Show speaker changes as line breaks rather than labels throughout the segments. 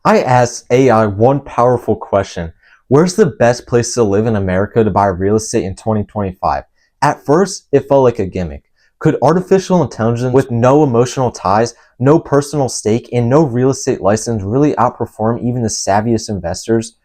I asked AI one powerful question. Where's the best place to live in America to buy real estate in 2025? At first, it felt like a gimmick. Could artificial intelligence with no emotional ties, no personal stake, and no real estate license really outperform even the savviest investors?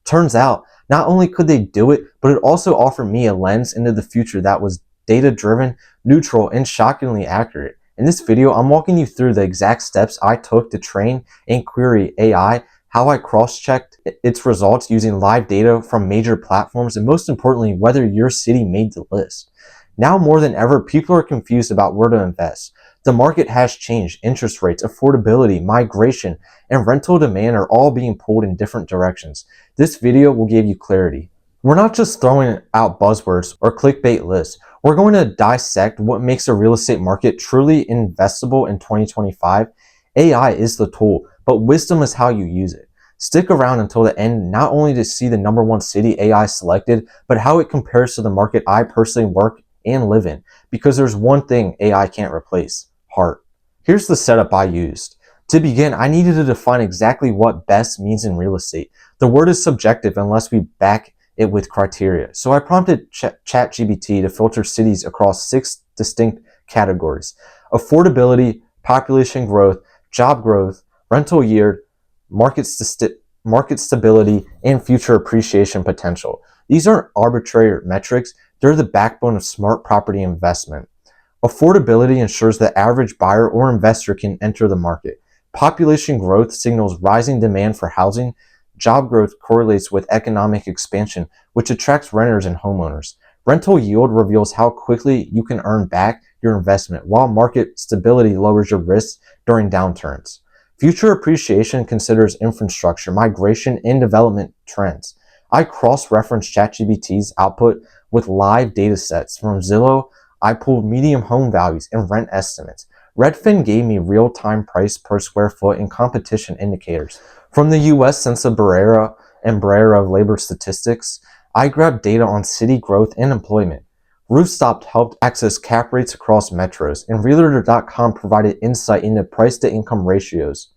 Turns out, not only could they do it, but it also offered me a lens into the future that was data-driven, neutral, and shockingly accurate. In this video, I'm walking you through the exact steps I took to train and query AI, how I cross-checked its results using live data from major platforms, and most importantly, whether your city made the list. Now more than ever, people are confused about where to invest. The market has changed. Interest rates, affordability, migration, and rental demand are all being pulled in different directions. This video will give you clarity. We're not just throwing out buzzwords or clickbait lists. We're going to dissect what makes a real estate market truly investable in 2025. AI is the tool, but wisdom is how you use it. Stick around until the end, not only to see the number one city AI selected, but how it compares to the market I personally work and live in. Because there's one thing AI can't replace: heart. Here's the setup I used. To begin, I needed to define exactly what best means in real estate. The word is subjective unless we back it with criteria. So I prompted ChatGPT to filter cities across 6 distinct categories: affordability, population growth, job growth, rental yield, market stability, and future appreciation potential. These aren't arbitrary metrics, they're the backbone of smart property investment. Affordability ensures the average buyer or investor can enter the market. Population growth signals rising demand for housing. Job growth correlates with economic expansion, which attracts renters and homeowners. Rental yield reveals how quickly you can earn back your investment, while market stability lowers your risk during downturns. Future appreciation considers infrastructure, migration, and development trends. I cross-referenced ChatGPT's output with live data sets from Zillow. I pulled median home values and rent estimates. Redfin gave me real-time price per square foot and competition indicators. From the U.S. Census Bureau of Labor Statistics, I grabbed data on city growth and employment. Rooftop helped access cap rates across metros, and Realtor.com provided insight into price-to-income ratios,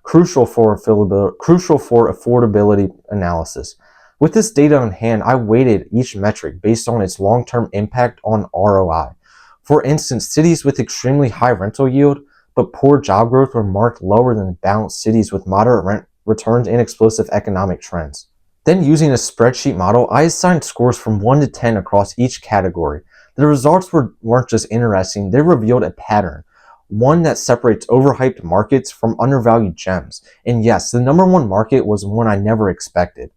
crucial for affordability analysis. With this data in hand, I weighted each metric based on its long-term impact on ROI. For instance, cities with extremely high rental yield but poor job growth were marked lower than balanced cities with moderate rent returns and explosive economic trends. Then, using a spreadsheet model, I assigned scores from 1 to 10 across each category. The results weren't just interesting, they revealed a pattern. One that separates overhyped markets from undervalued gems. And yes, the number one market was one I never expected.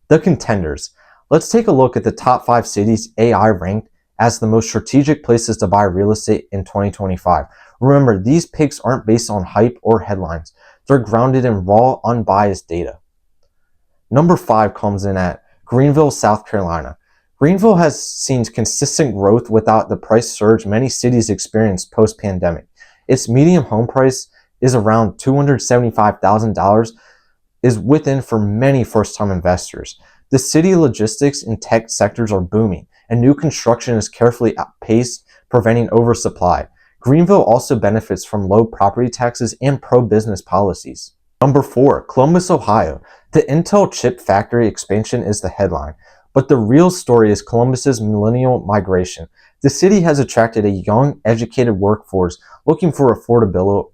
The contenders. Let's take a look at the top 5 cities AI ranked as the most strategic places to buy real estate in 2025. Remember, these picks aren't based on hype or headlines. They're grounded in raw, unbiased data. Number 5 comes in at Greenville, South Carolina. Greenville has seen consistent growth without the price surge many cities experienced post-pandemic. Its median home price is around $275,000, is within for many first-time investors. The city logistics and tech sectors are booming, and new construction is carefully paced, preventing oversupply. Greenville also benefits from low property taxes and pro-business policies. Number 4, Columbus, Ohio. The Intel chip factory expansion is the headline, but the real story is Columbus's millennial migration. The city has attracted a young, educated workforce looking for affordable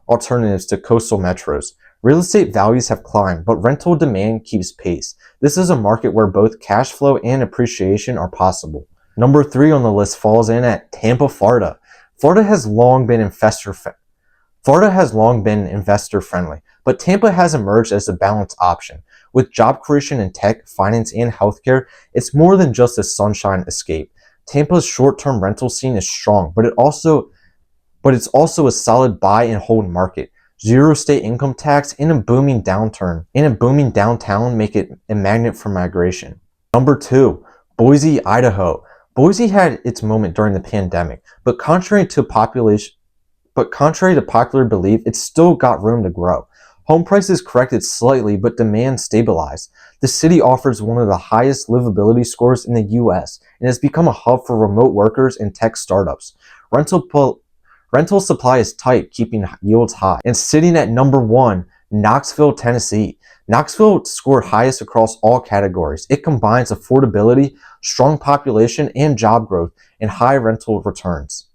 alternatives to coastal metros. Real estate values have climbed, but rental demand keeps pace. This is a market where both cash flow and appreciation are possible. Number 3 on the list falls in at Tampa, Florida. Florida has long been investor-friendly, but Tampa has emerged as a balanced option. With job creation in tech, finance, and healthcare, it's more than just a sunshine escape. Tampa's short-term rental scene is strong, but it's also a solid buy and hold market. Zero state income tax and a booming downtown make it a magnet for migration. Number 2, Boise, Idaho. Boise had its moment during the pandemic, but contrary to popular belief, it's still got room to grow. Home prices corrected slightly, but demand stabilized. The city offers one of the highest livability scores in the U.S. and has become a hub for remote workers and tech startups. Rental supply is tight, keeping yields high. And sitting at number 1, Knoxville, Tennessee. Knoxville scored highest across all categories. It combines affordability, strong population, and job growth, and high rental returns.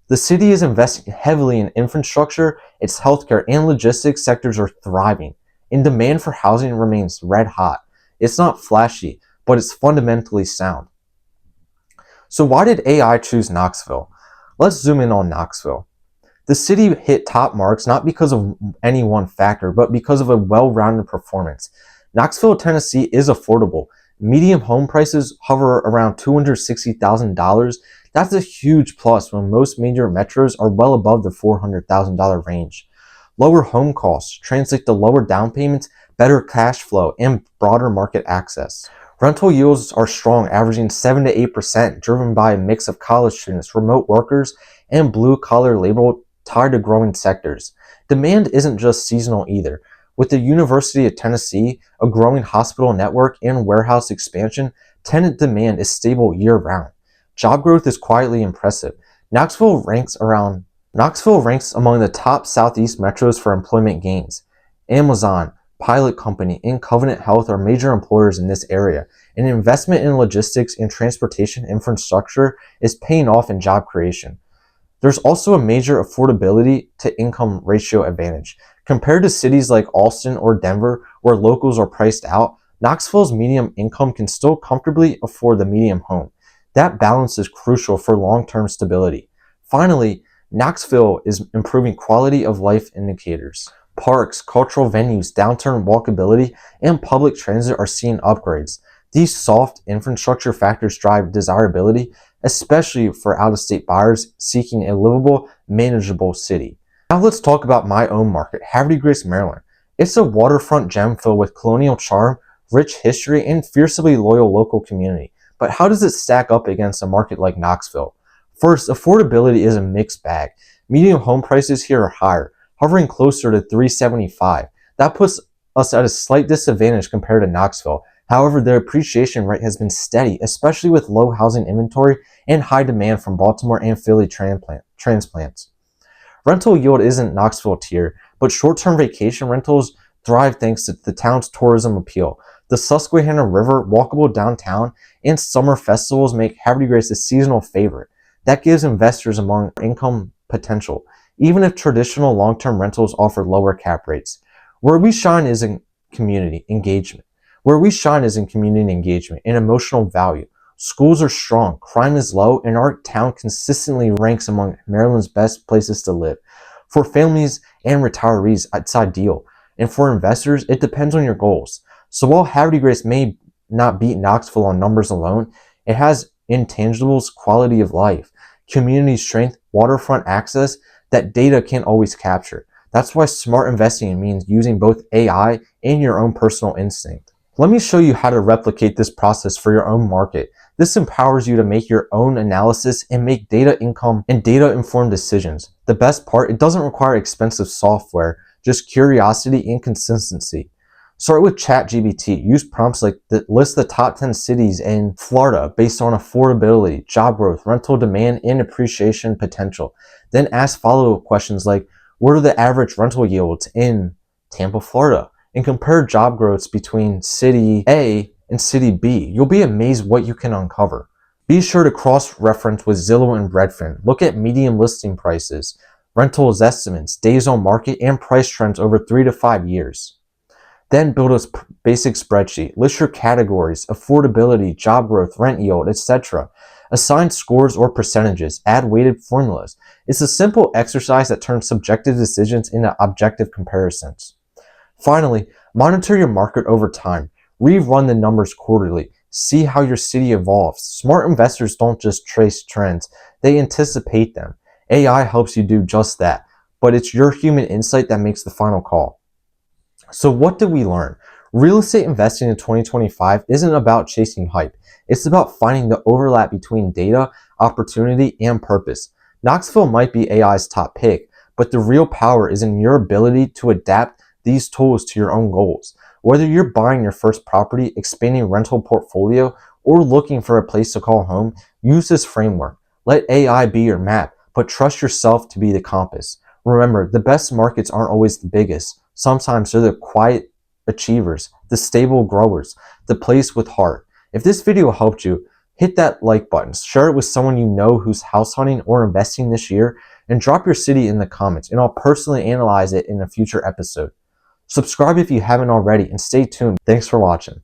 The city is investing heavily in infrastructure, its healthcare and logistics sectors are thriving, and demand for housing remains red hot. It's not flashy, but it's fundamentally sound. So why did AI choose Knoxville? Let's zoom in on Knoxville. The city hit top marks not because of any one factor, but because of a well-rounded performance. Knoxville, Tennessee is affordable. Median home prices hover around $260,000. That's a huge plus when most major metros are well above the $400,000 range. Lower home costs translate to lower down payments, better cash flow, and broader market access. Rental yields are strong, averaging 7 to 8%, driven by a mix of college students, remote workers, and blue-collar labor tied to growing sectors. Demand isn't just seasonal either. With the University of Tennessee, a growing hospital network, and warehouse expansion, tenant demand is stable year-round. Job growth is quietly impressive. Knoxville ranks among the top Southeast metros for employment gains. Amazon, Pilot Company, and Covenant Health are major employers in this area, and investment in logistics and transportation infrastructure is paying off in job creation. There's also a major affordability to income ratio advantage. Compared to cities like Austin or Denver, where locals are priced out, Knoxville's medium income can still comfortably afford the medium home. That balance is crucial for long-term stability. Finally, Knoxville is improving quality of life indicators. Parks, cultural venues, downtown walkability, and public transit are seeing upgrades. These soft infrastructure factors drive desirability, especially for out-of-state buyers seeking a livable, manageable city. Now let's talk about my own market, Havre de Grace, Maryland. It's a waterfront gem filled with colonial charm, rich history, and fiercely loyal local community. But how does it stack up against a market like Knoxville? First, affordability is a mixed bag. Median home prices here are higher, hovering closer to $375. That puts us at a slight disadvantage compared to Knoxville. However, the appreciation rate has been steady, especially with low housing inventory and high demand from Baltimore and Philly transplants. Rental yield isn't Knoxville tier, but short-term vacation rentals thrive thanks to the town's tourism appeal. The Susquehanna River, walkable downtown, and summer festivals make Havre de Grace a seasonal favorite. That gives investors among income potential, even if traditional long-term rentals offer lower cap rates. Where we shine is in community engagement. And emotional value. Schools are strong, crime is low, and our town consistently ranks among Maryland's best places to live. For families and retirees, it's ideal. And for investors, it depends on your goals. So while Havre de Grace may not beat Knoxville on numbers alone, it has intangibles, quality of life, community strength, waterfront access that data can't always capture. That's why smart investing means using both AI and your own personal instinct. Let me show you how to replicate this process for your own market. This empowers you to make your own analysis and make data-informed decisions. The best part, it doesn't require expensive software, just curiosity and consistency. Start with ChatGPT. Use prompts like list the top 10 cities in Florida based on affordability, job growth, rental demand, and appreciation potential. Then ask follow-up questions like, what are the average rental yields in Tampa, Florida? And compare job growths between city A and city B. You'll be amazed what you can uncover. Be sure to cross-reference with Zillow and Redfin. Look at median listing prices, rentals estimates, days on market, and price trends over 3 to 5 years. Then build a basic spreadsheet. List your categories, affordability, job growth, rent yield, etc. Assign scores or percentages. Add weighted formulas. It's a simple exercise that turns subjective decisions into objective comparisons. Finally, monitor your market over time. Rerun the numbers quarterly. See how your city evolves. Smart investors don't just trace trends, they anticipate them. AI helps you do just that, but it's your human insight that makes the final call. So what did we learn? Real estate investing in 2025 isn't about chasing hype. It's about finding the overlap between data, opportunity, and purpose. Knoxville might be AI's top pick, but the real power is in your ability to adapt these tools to your own goals. Whether you're buying your first property, expanding rental portfolio, or looking for a place to call home, use this framework. Let AI be your map, but trust yourself to be the compass. Remember, the best markets aren't always the biggest. Sometimes they're the quiet achievers, the stable growers, the place with heart. If this video helped you, hit that like button, share it with someone you know who's house hunting or investing this year, and drop your city in the comments, and I'll personally analyze it in a future episode. Subscribe if you haven't already, and stay tuned. Thanks for watching.